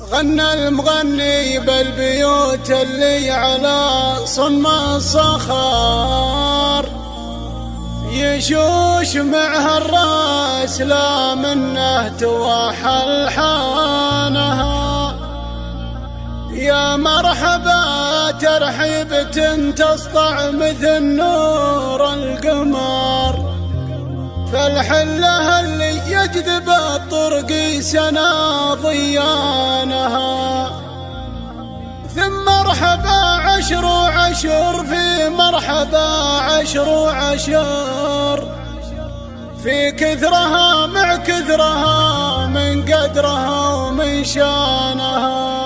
غنى المغني بالبيوت اللي على صم الصخر، يشوش معها الراس لا منه توحى الحانها. يا مرحبا ترحيبة تسطع مثل نور القمر، فالحلة اللي يجذب الطرق سنا ضيانها. ثم مرحبا عشر وعشر في مرحبا عشر وعشر، في كثرها مع كثرها من قدرها ومن شانها.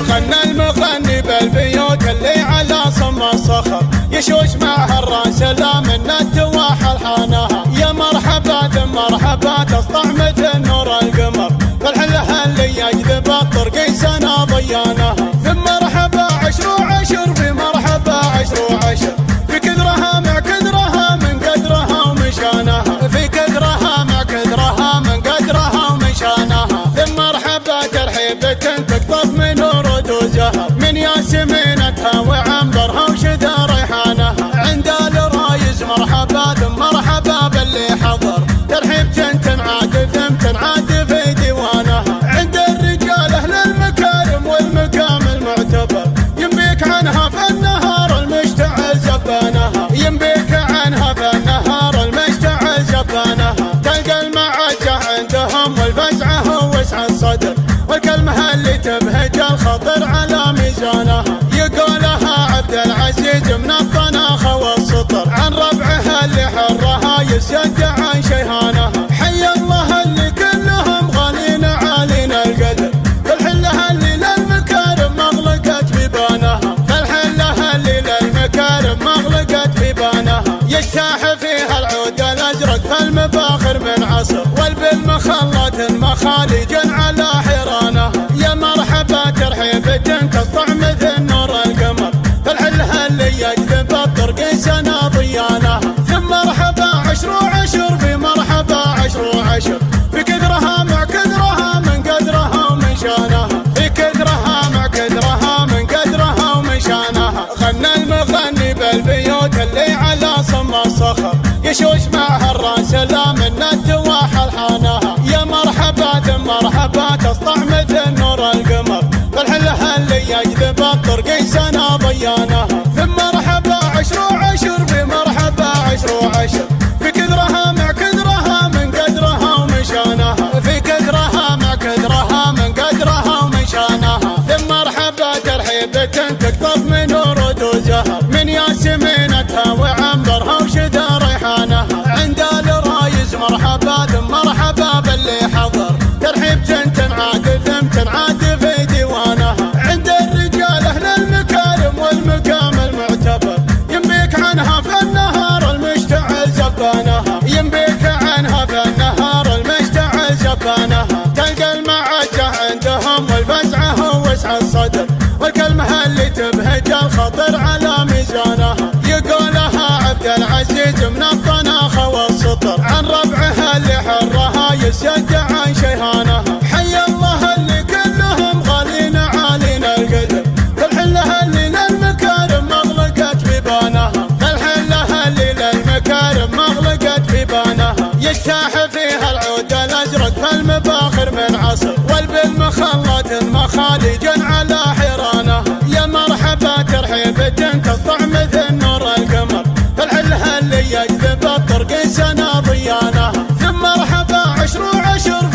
غنى المغني بالبيوت اللي على صم الصخر، يشوش معها الراس لا من التواحى الحانها. يا مرحبا ثم مرحبا تسطع مثل نور القمر، فالحلة اللي يجذب الطرق سنا ضيانها. ثم مرحبا عشر وعشر في مرحبا عشر وعشر، في كثرها مع كثرها من قدرها ومن شانها. في كثرها مع كثرها من قدرها ومن شانها. ثم مرحبا ترحيبة تقطف من ورود وزهر، من ياسمينتها وعنبرها وشذا ريحانها. عند الرايز مرحبا ثم مرحبا باللي حضر، ترحيبة تنعاد ثم تنعاد في ديوانها. عند الرجال اهل المكارم والمقام المعتبر، ينبيك عنها في النهار المشتعل زبانها. ينبيك عنها في النهار المشتعل زبانها. تلقى المعجة عندهم والفزعة وسع الصدر، والكلمة اللي تبهج الخطر على ميزانها. يقولها عبد العزيز من الطناخ والسطر، عن ربعها اللي حرها يسد عن شيهانها. حي الله اللي كلهم غالين عالين القدر، فالحلة اللي للمكارم مغلقت بيبانها. فالحلة اللي للمكارم مغلقت بيبانها. يجتاح فيها العود الازرق فالمباخر من عصر، والبالمخلط المخالج على حيرانها. يا مرحبا ترحيبة تسطع مثل نور القمر، فالحلة اللي يجذب الطرق سنا ضيانها. ثم مرحبا عشر وعشر في مرحبا عشر وعشر، في كثرها مع كثرها من قدرها ومن شانها. في كثرها مع كثرها من قدرها ومن شانها. غنى المغني بالبيوت اللي على صم الصخر، يشوش معها الراس لا من التواحى الحانها. يا مرحبا ثم مرحبا تسطع مثل نور القمر، فالحلة اللي يجذب الطرق سنا ضيانها. ثم مرحبا عشر وعشر في مرحبا عشر وعشر، في كثرها مع كثرها من قدرها ومن شانها. في كثرها مع كثرها من قدرها ومن شانها. ثم مرحبا ترحيبة تقطف من ورود وزهر، من ياسمينتها وعنبرها وشذا ريحانها. عند الرايز مرحبا ثم مرحبا باللي حضر، ترحيبة تنعاد ثم تنعاد في ديوانها. عند الرجال اهل المكارم والمقام المعتبر، ينبيك عنها في النهار المشتعل زبانها. ينبيك عنها في النهار المشتعل زبانها. تلقى المعجة عندهم والفزعة وسع الصدر، والكلمة اللي تبهج الخطر على ميزانها. يقولها عبد العزيز من الطناخ والسطر، عن ربعها اللي حرها يسد عن شيهانها. حي الله اللي كلهم غالين عالين القدر، فالحلة اللي للمكارم مغلقت بيبانها. فالحلة اللي للمكارم مغلقت بيبانها. يجتاح فيها العود الازرق فالمباخر من عصر، والبالمخلط المخالج على حيرانها. يا مرحبا ترحيبة تسطع مثل نور القمر، فالحلة اللي يجذب الطرق سنا ضيانها. ثم مرحبا عشر وعشر